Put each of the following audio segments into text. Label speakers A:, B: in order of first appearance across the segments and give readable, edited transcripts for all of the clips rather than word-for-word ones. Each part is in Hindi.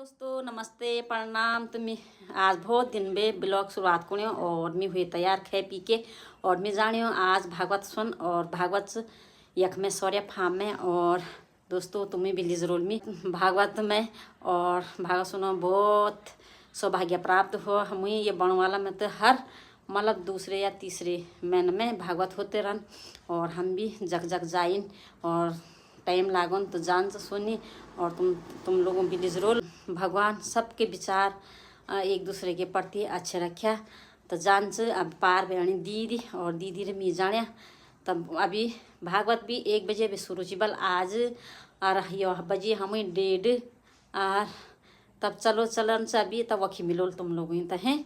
A: दोस्तों नमस्ते प्रणाम। तुम्हें आज बहुत दिन में ब्लॉग शुरुआत करियो और मैं हुई तैयार खे पी के और मैं जानियो आज भागवत सुन और भागवत यख में सौर्य फार्म में। और दोस्तों तुम्हें भी ली जरूर में भागवत में और भागवत सुनो बहुत सौभाग्य प्राप्त हो। हम ये बनवाला में तो हर मतलब दूसरे या तीसरे महीने में भागवत होते रहन और हम भी जग जग जाइन और टाइम लागन तो जान से सुनी। और तुम लोगों भी जरूर भगवान सबके विचार एक दूसरे के प्रति अच्छे रखा तो जान से अब पार बयानी दीदी और दीदी रे मी जाने तब अभी भागवत भी 1 बजे भी शुरू चिबल आज और यह बजे हम 1:30 और तब चलो चलन से अभी तब वखी मिलो तुम लोग तो हैं।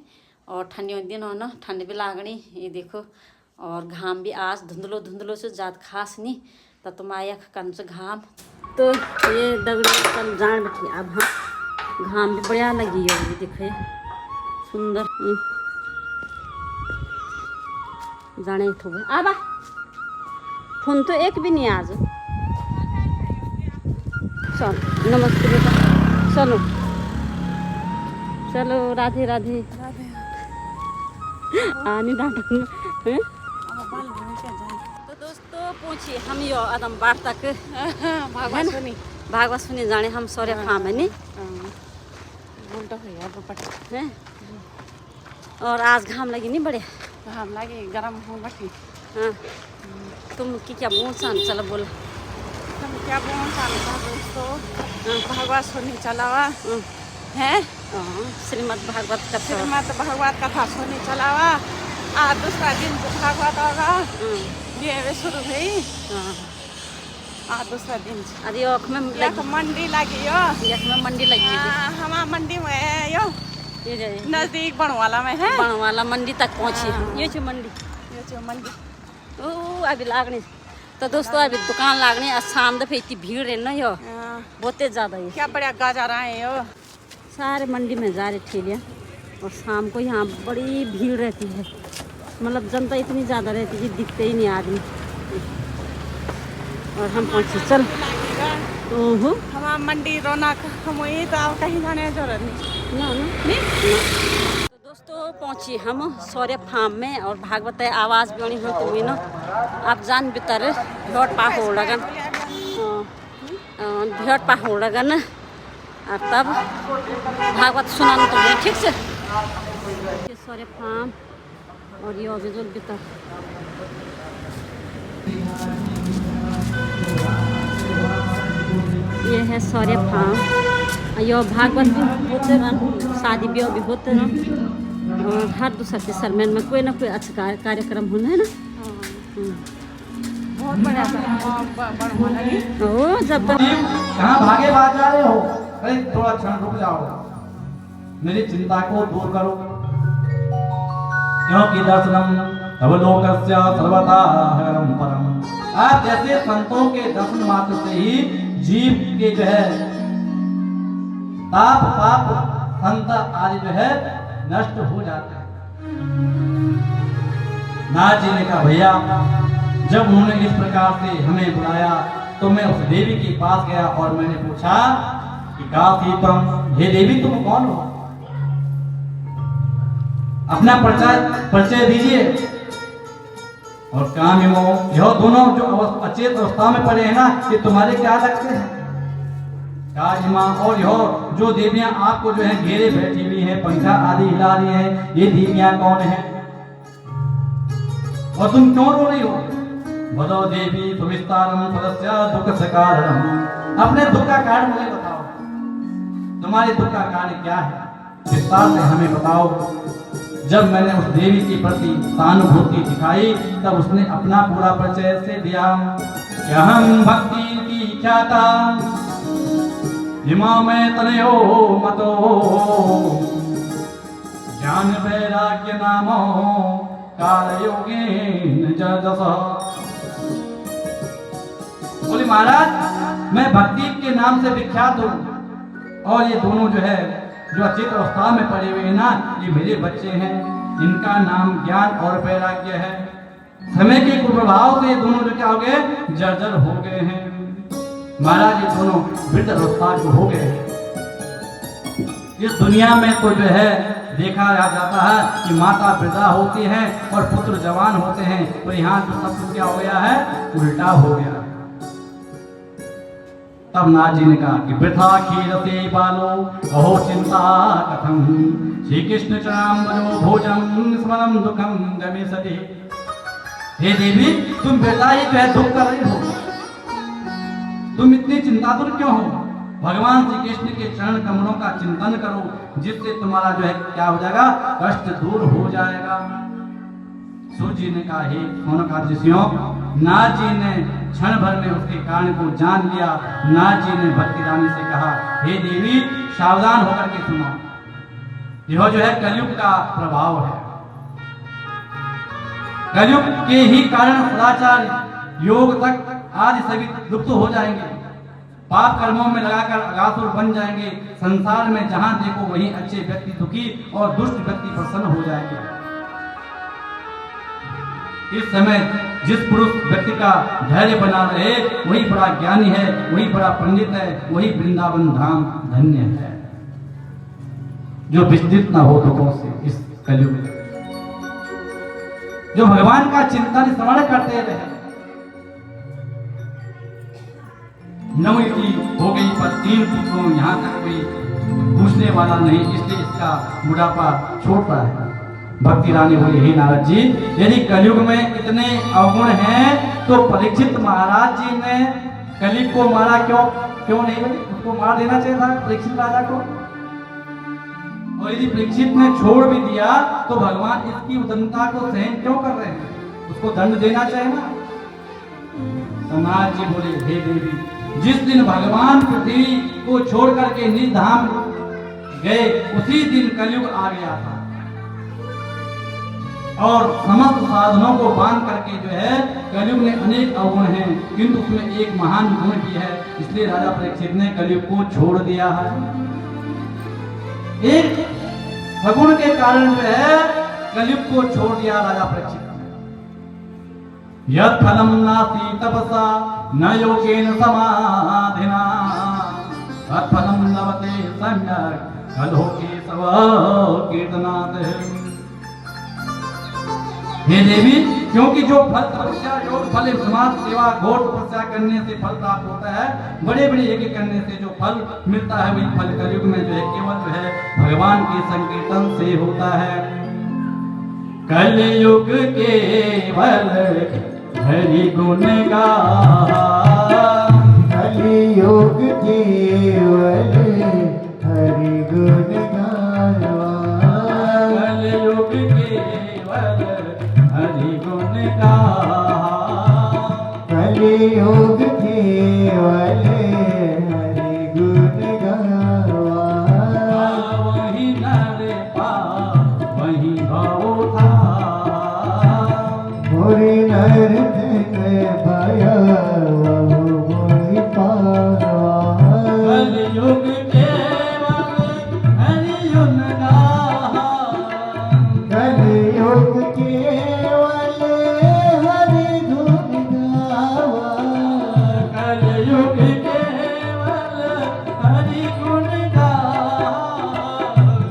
A: और ठंडी दिन हो ना ठंड भी लागनी ये देखो और घाम भी आज धुंधलो धुंधलो से ज़्यादा खास नहीं तो तुम आया कन से घाम तो ये दगड़े कल जान बैठी अब हम घाम भी बढ़िया लगी है ये दिखे सुंदर जाने तो अब फोन तो एक भी नहीं आज चल नमस्ते बेटा चलो चलो राधे राधे आनी डांटन हैं तो दोस्तों पूछिए हम यो आदम बार तक भागवत सुनी जाने हम सौर्य फार्म है नहीं हैं। और आज घाम लगी नहीं बड़े
B: घाम लगे गरम हो बैठी।
A: हाँ तुम की क्या बोल सान चलो बोल
B: हम क्या बोल सकता दोस्तों भागवत सुनी चलावा है
A: श्रीमद् भागवत कथा
B: श्रीमद् भागवत कथा सुनी चलावा आज दूसरा दिन भागवत होगा ये शुरू हुई आज दूसरा दिन
A: अरे ओख में
B: मंडी लगी यो
A: यख में मंडी लगी
B: हमारा मंडी में है यो नजदीक बनवाला में है
A: बनवाला मंडी तक पहुंची ये मंडी
B: मंडी
A: ओ अभी लागनी तो दोस्तों अभी दुकान लागनी आज शाम दफे इतनी भीड़ है ना यो बहुते ज्यादा है
B: क्या बढ़िया गाजर आए यो
A: सारे मंडी में जा रहे ठेलियाँ और शाम को यहाँ बड़ी भीड़ रहती है मतलब जनता इतनी ज़्यादा रहती है कि दिखते ही नहीं आदमी। और हम पहुँचे चल ओहो
B: हमारा मंडी रौनक हम वही तो आप कहीं जाने की जरूरत नहीं
A: ना तो दोस्तों पहुँची हम सौर्य फार्म में और भागवत आवाज़ भी होनी हो तो ना आप जान बितर भोट पा हो लगन भोट पा हो लगन और तब भागवत सुनाना तो ठीक से सौर्य फार्म और ये अभिजोल बितर ये है सौर्य फार्म यो भागवत भी होते रहन शादी ब्याह भी होते रहन और हर दूसरा तीसर महीने में कोई ना कोई अच्छा कार्यक्रम होना है ना
B: बहुत बढ़िया
A: ओ जब तक
C: कहाँ भागे भाग जा रहे हो। अरे थोड़ा क्षण रुक जाओ मेरी चिंता को दूर करो क्योंकि दर्शनम अवलोकस्य सर्वथा हरम परम। आप जैसे संतों के दर्शन मात्र से ही जीव के जो है ताप पाप संत आदि जो है नष्ट हो जाते हैं। नाथ जी ने कहा भैया जब उन्होंने इस प्रकार से हमें बुलाया तो मैं उस देवी के पास गया और मैंने पूछा कि काफी हे देवी तुम कौन हो अपना परिचय दीजिए। और काम यह दोनों जो अचेत अवस्था में पड़े हैं ना ये तुम्हारे क्या लगते हैं काजिमा और यह जो देवियां आपको जो है घेरे बैठी हुई है पंखा आदि हिला रही है ये देवियां कौन है और तुम क्यों रो रही हो। बलो देवी सुविस्तारम सदस्य दुख से कारणम अपने दुख का कारण मुझे बताओ तुम्हारे दुख का कारण क्या है विस्तार से हमें बताओ। जब मैंने उस देवी के प्रति सहानुभूति दिखाई तब उसने अपना पूरा परिचय से दिया कि हम भक्ति की ख्याता हिमा में तनयो मतो ज्ञान वैराग्य नामो काल योगेन जस। बोले महाराज मैं भक्ति के नाम से विख्यात हूँ और ये दोनों जो है जो अचेत अवस्था में पड़े हुए हैं ना ये मेरे बच्चे हैं इनका नाम ज्ञान और वैराग्य है। समय के कुप्रभाव से ये दोनों जो क्या हो गए जर्जर हो गए हैं। महाराज ये दोनों वृद्ध अवस्था को हो गए इस दुनिया में तो जो है देखा जाता है कि माता वृद्धा होती है और पुत्र जवान होते हैं, तो यहाँ तो सब कुछ क्या हो गया है, उल्टा हो गया। तब नाथ जी ने कहा कि वृथा खीरते बालो अहो चिंता कथम, श्री कृष्ण चरणाम्बरो भोजम स्मरम दुखम गमिष्यति। हे देवी, तुम वृथा ही जो है दुख कर रही हो, तुम इतनी चिंतातुर क्यों हो? भगवान श्री कृष्ण के चरण कमलों का चिंतन करो, जिससे तुम्हारा जो है क्या हो जाएगा, कष्ट दूर हो जाएगा। सूर्य जी ने कहा, हे सौनकादिशियों, नाथ जी ने क्षण भर में उसके कारण को जान लिया। नाथ जी ने भक्ति रानी से कहा, हे देवी, सावधान होकर के सुनो, यह जो है कलयुग का प्रभाव है। कलयुग के ही कारण सदाचार योग तक आदि सभी लुप्त हो जाएंगे, पाप कर्मों में लगाकर अगासुर बन जाएंगे। संसार में जहां देखो वहीं अच्छे व्यक्ति दुखी और दुष्ट व्यक्ति प्रसन्न हो जाएंगे। इस समय जिस पुरुष व्यक्ति का धैर्य बना रहे वही बड़ा ज्ञानी है, वही बड़ा पंडित है, वही वृंदावन धाम धन्य है, जो विचलित न हो दुखों से इस कलयुग में, जो भगवान का चिंतन स्मरण करते रहे। नवी की हो गई पर 3 पुत्रों, यहाँ तक कोई पूछने वाला नहीं, इसलिए इसका बुढ़ापा छोटा है। भक्ति रानी बोली, हे नारद जी, यदि कलयुग में इतने अवगुण हैं तो परीक्षित महाराज जी ने कलयुग को मारा क्यों नहीं? उसको मार देना चाहिए था परीक्षित राजा को। और यदि परीक्षित ने छोड़ भी दिया तो भगवान इसकी उदंता को सहन क्यों कर रहे हैं? उसको दंड देना चाहिए ना। तो नारद जी बोले, हे देवी, जिस दिन भगवान पृथ्वी को छोड़ करके निज धाम गए उसी दिन कलयुग आ गया था, और समस्त साधनों को बांध करके जो है कलयुग में अनेक अवगुण हैं, किंतु उसमें एक महान गुण भी है, इसलिए राजा परीक्षित ने कलयुग को छोड़ दिया है। एक सगुण के कारण जो है कलयुग को छोड़ दिया राजा परीक्षित। यत् फलम नास्ति तपसा न योगेन समाधिना, तत् फलम लभते सम्यक् कलोके सव कीर्तनात्। हे देवी, क्योंकि जो फल तपस्या योग फल समाज सेवा घोर तपस्या करने से फल प्राप्त होता है, बड़े बड़े यज्ञ करने से जो फल मिलता है वही फल कलयुग में जो है केवल जो है भगवान के संकीर्तन से होता है। कलयुग केवल हरि गुण गावा,
D: कलयुग केवल हरि गुण गावा,
C: कलयुग केवल हरि गुण गावा,
D: कलयुग केवल हरि गुण गावा।
C: वही नर पा वही भाव था,
D: मोरे नर भया वहु मोहि पावा,
C: कलयुग केवल हरि गुण गावा,
D: कलयुग केवल हरि गुण गावा,
C: कलयुग केवल हरि गुण गावा,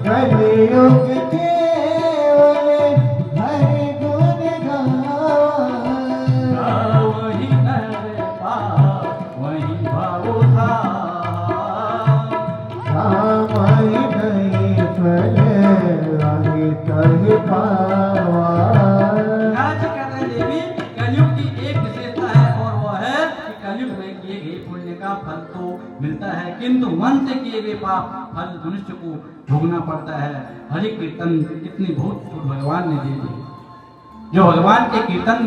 D: कलयुग केवल हरि गुण गावा।
C: वही नर पा वही भाव था,
D: रामाय नहीं फल राही कहि पावा।
C: नारद जी कहते हैं, देवी, कलयुग की एक विशेषता है और वह है कि कलयुग में किए गए पुण्य का फल तो मिलता है, किंतु मन से किए गए पाप फल मनुष्य को भोगना पड़ता है। हरि कीर्तन कितनी बहुत छूट भगवान ने दे दी, जो भगवान के कीर्तन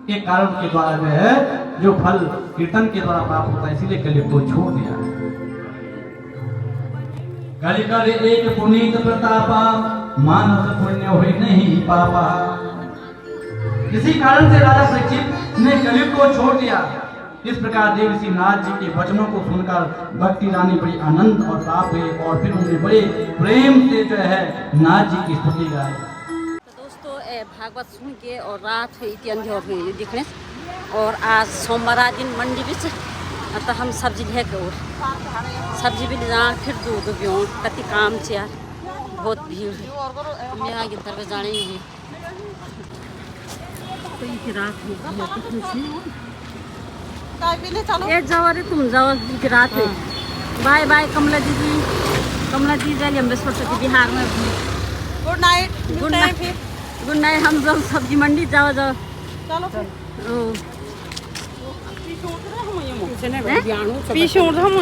C: के कारण के द्वारा जो है जो फल कीर्तन के द्वारा प्राप्त होता है, इसीलिए कलयुग को छोड़ दिया। कलि कर एक पुनीत प्रतापा, मानस पुण्य हुई नहीं पापा। इसी कारण से राजा परीक्षित ने कलयुग को छोड़ दिया। इस प्रकार देवर्षि नारद जी के वचनों को सुनकर भक्ति रानी बड़ी आनंद और प्राप्त हुई और फिर उन्हें बड़े प्रेम से जो है नारद जी की स्तुति गाई।
A: तो दोस्तों भागवत सुन के और रात हुई इतनी अंधेर हुई दिखने, और आज सोमवार दिन मंडी बिच अतः हम सब्जी लेके और सब्जी भी ले जाना फिर दूध ब्यों कति काम से यार बहुत भीड़ है मैं आगे तरफ जाने ही है तो ये रात है
B: चाय पी ले चलो
A: ये जाओ अरे तुम जाओ की रात है बाय बाय कमला दीदी जाइए अमृतसर से बिहार में
B: गुड नाइट
A: गुड नाइट
B: फिर
A: गुड नाइट हम जाओ सब्जी मंडी जाओ
B: चलो फिर
A: ओ
B: पीछे उड़ हम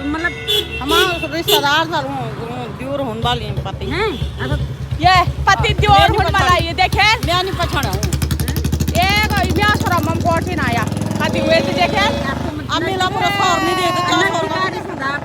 A: मतलब
B: हमारे रिश्तेदार सर द्योर होने वाली हैं पति
A: हैं अच्छा
B: ये पति द्योर होने वाला ये देखे
A: मैं नहीं पछाड़ा हूँ
B: एक ब्याह सरा मम कोठी ना आया खाती हुए थे देखे अम्मी ला पूरा सौर नहीं दे दे
A: रिश्तेदार